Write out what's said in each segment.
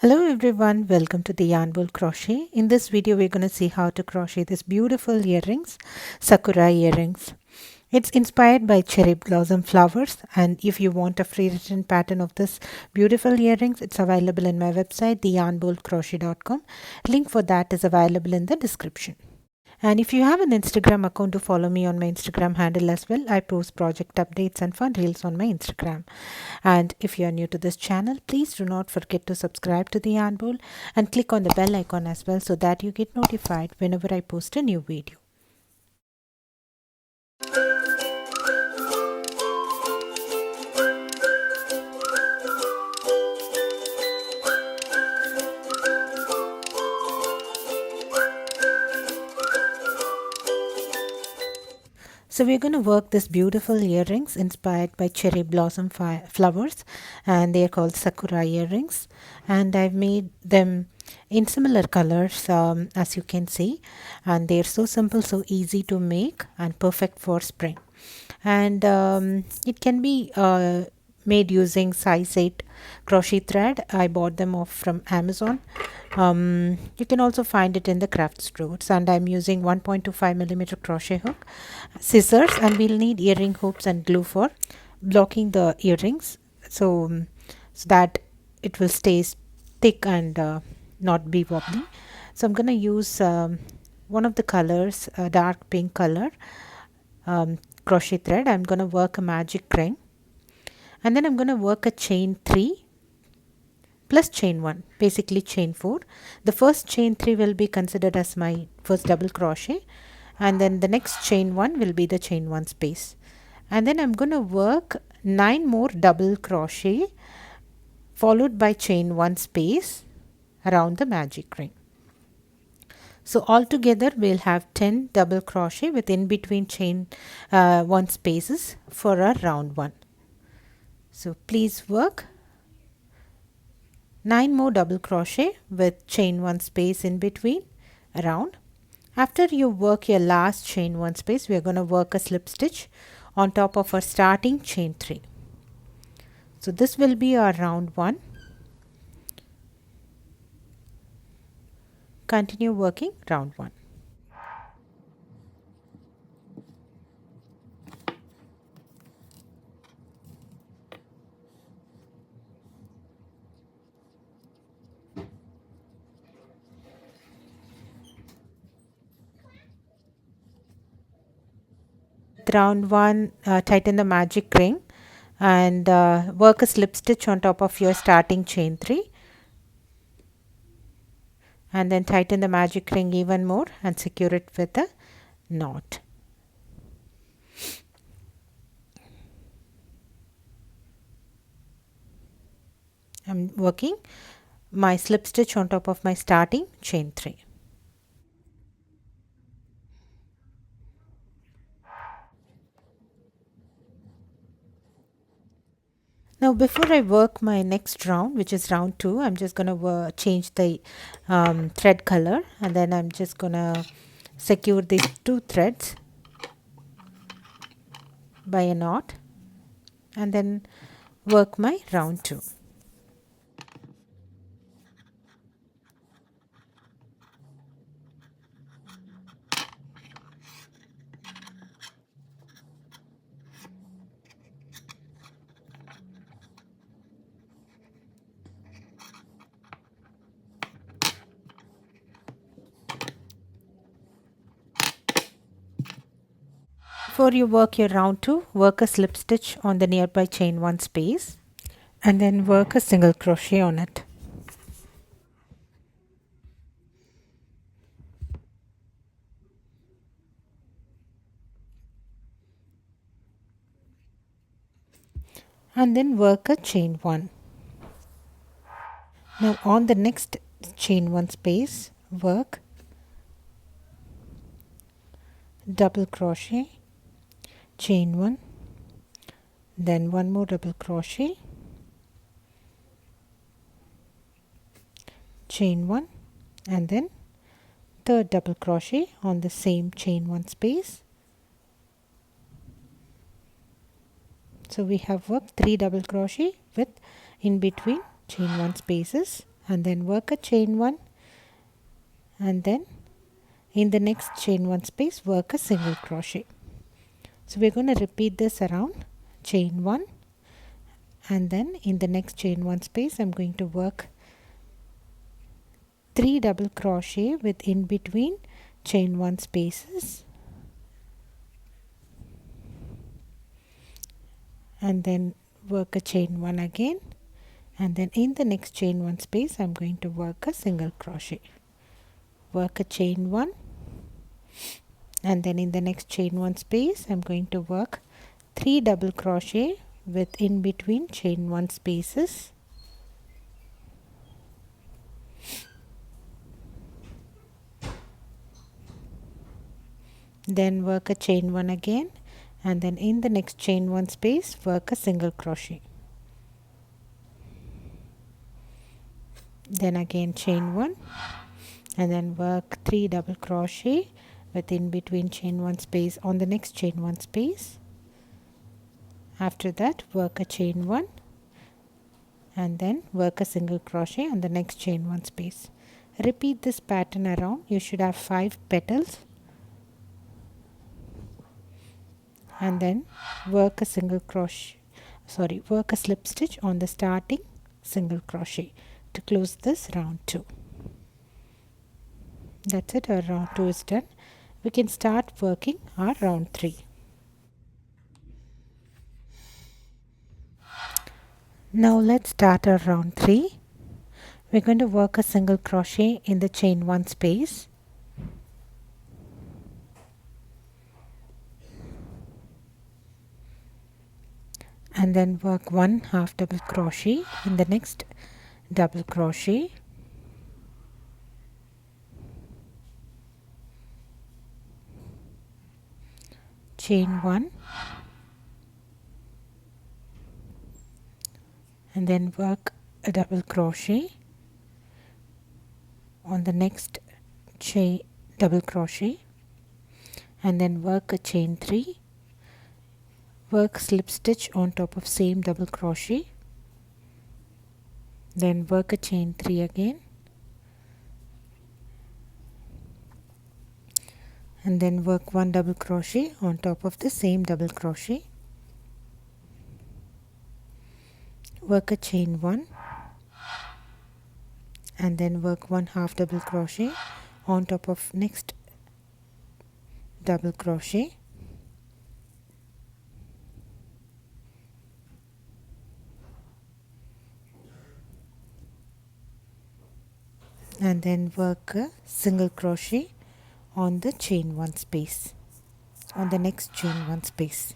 Hello everyone, welcome to the Yarn Bowl Crochet. In this video we're going to see how to crochet these beautiful earrings, Sakura earrings. It's inspired by cherry blossom flowers, and if you want a free written pattern of this beautiful earrings, it's available in my website theyarnbowlcrochet.com. Link for that is available in the description. And if you have an Instagram account, to follow me on my Instagram handle as well. I post project updates and fun reels on my Instagram. And if you are new to this channel, please do not forget to subscribe to the Yarn Bowl and click on the bell icon as well so that you get notified whenever I post a new video. So we're going to work this beautiful earrings inspired by cherry blossom flowers, and they are called Sakura earrings, and I've made them in similar colors as you can see, and they're so simple, so easy to make and perfect for spring. And it can be made using size 8 crochet thread. I bought them off from Amazon. You can also find it in the craft stores, and I'm using 1.25 millimeter crochet hook, scissors, and we'll need earring hoops and glue for blocking the earrings, so that it will stay thick and not be wobbly. So I'm going to use one of the colors, a dark pink color, crochet thread. I'm going to work a magic ring, and then I'm going to work a chain 3 plus chain 1, basically chain 4. The first chain 3 will be considered as my first double crochet, and then the next chain 1 will be the chain 1 space, and then I'm going to work 9 more double crochet followed by chain 1 space around the magic ring. So altogether we'll have 10 double crochet with in between chain 1 spaces for our round 1. So please work 9 more double crochet with chain 1 space in between around. After you work your last chain 1 space, we are going to work a slip stitch on top of our starting chain 3. So this will be our round 1. Continue working round 1. Round 1, tighten the magic ring and work a slip stitch on top of your starting chain 3, and then tighten the magic ring even more and secure it with a knot. I'm working my slip stitch on top of my starting chain 3. Now before I work my next round, which is round 2, I'm just going to change the thread color, and then I'm just going to secure these 2 threads by a knot, and then work my round 2. Before you work your round 2, work a slip stitch on the nearby chain 1 space, and then work a single crochet on it. And then work a chain 1. Now on the next chain 1 space, work double crochet, chain 1, then 1 more double crochet, chain 1, and then third double crochet on the same chain 1 space. So we have worked 3 double crochet with in between chain 1 spaces, and then work a chain 1, and then in the next chain 1 space work a single crochet. So we're going to repeat this around, chain 1, and then in the next chain 1 space I'm going to work 3 double crochet with in between chain 1 spaces, and then work a chain 1 again, and then in the next chain 1 space I'm going to work a single crochet. Work a chain 1, and then in the next chain 1 space I'm going to work 3 double crochet with in between chain 1 spaces, then work a chain 1 again, and then in the next chain 1 space work a single crochet, then again chain 1, and then work 3 double crochet with in between chain 1 space on the next chain 1 space. After that work a chain 1, and then work a single crochet on the next chain 1 space. Repeat this pattern around. You should have 5 petals, and then work a single crochet, work a slip stitch on the starting single crochet to close this round 2. That's it, our round 2 is done. We can start working our round 3. Now let's start our round 3. We're going to work a single crochet in the chain 1 space, and then work 1 half double crochet in the next double crochet, chain 1, and then work a double crochet on the next chain double crochet, and then work a chain 3, work slip stitch on top of same double crochet, then work a chain 3 again, and then work 1 double crochet on top of the same double crochet, work a chain 1, and then work 1 half double crochet on top of next double crochet, and then work a single crochet on the chain 1 space, on the next chain 1 space.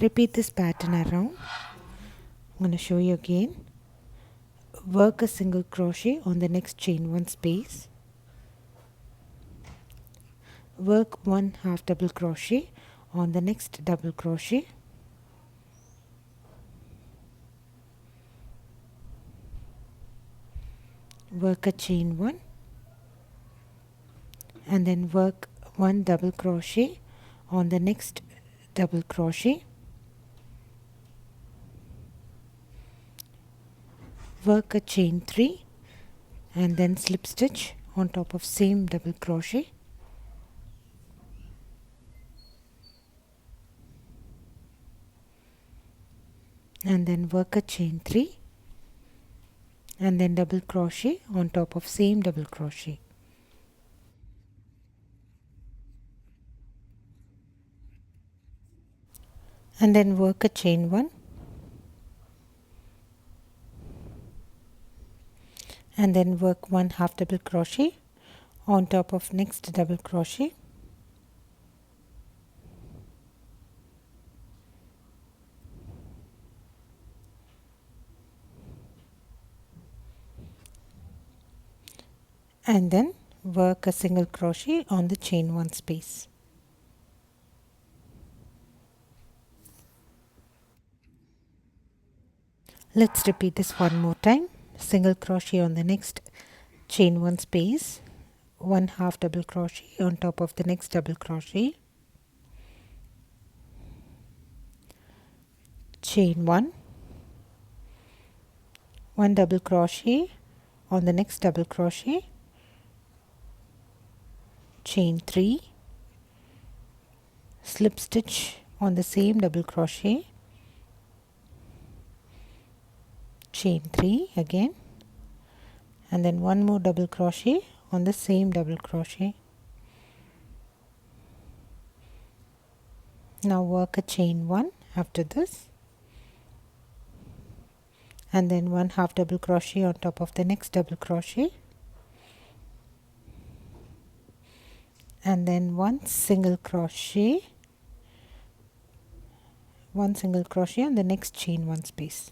Repeat this pattern around. I'm going to show you again. Work a single crochet on the next chain 1 space, work 1 half double crochet on the next double crochet, work a chain 1, and then work 1 double crochet on the next double crochet, work a chain 3, and then slip stitch on top of same double crochet, and then work a chain 3, and then double crochet on top of same double crochet. And then work a chain 1, and then work 1 half double crochet on top of next double crochet, and then work a single crochet on the chain 1 space. Let's repeat this one more time. Single crochet on the next chain 1 space, 1 half double crochet on top of the next double crochet, chain 1, 1 double crochet on the next double crochet, chain 3, slip stitch on the same double crochet, chain 3 again, and then 1 more double crochet on the same double crochet. Now work a chain 1 after this, and then 1 half double crochet on top of the next double crochet, and then 1 single crochet on the next chain 1 space.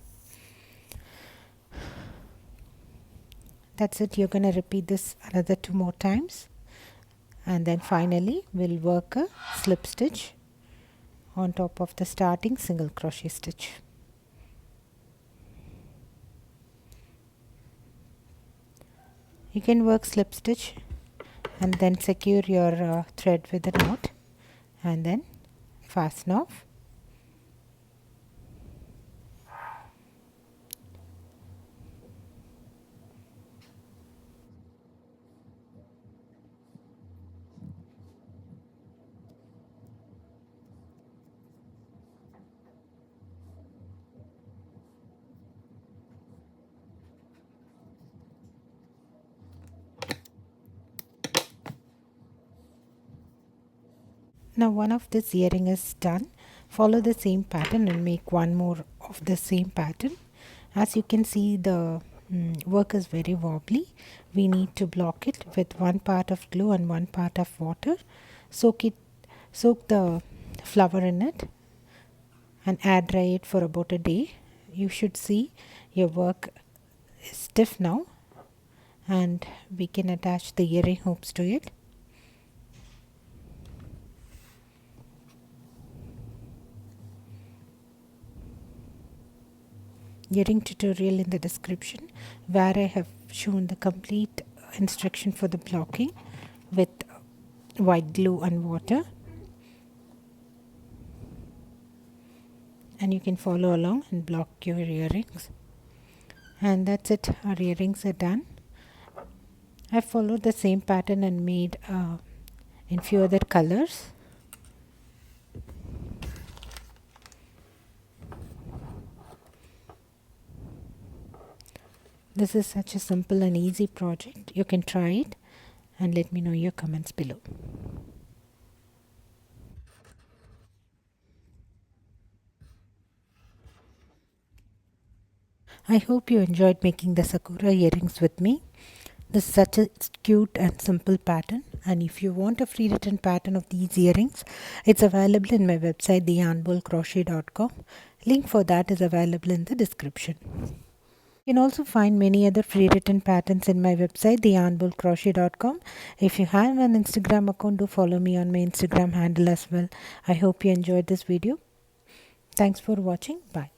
That's it. You're going to repeat this another 2 more times, and then finally we'll work a slip stitch on top of the starting single crochet stitch. You can work slip stitch and then secure your thread with a knot and then fasten off. Now one of this earring is done. Follow the same pattern and make one more of the same pattern. As you can see, the work is very wobbly. We need to block it with 1 part of glue and 1 part of water. Soak the flower in it and air dry it for about a day. You should see your work is stiff now, and we can attach the earring hoops to it. Earring tutorial in the description, where I have shown the complete instruction for the blocking with white glue and water, and you can follow along and block your earrings. And that's it, our earrings are done. I followed the same pattern and made in few other colors. This is such a simple and easy project. You can try it and let me know your comments below. I hope you enjoyed making the Sakura earrings with me. This is such a cute and simple pattern, and if you want a free written pattern of these earrings, it's available in my website theyarnbowlcrochet.com. Link for that is available in the description. You can also find many other free written patterns in my website theyarnbowlcrochet.com. If you have an Instagram account, do follow me on my Instagram handle as well. I hope you enjoyed this video. Thanks for watching. Bye.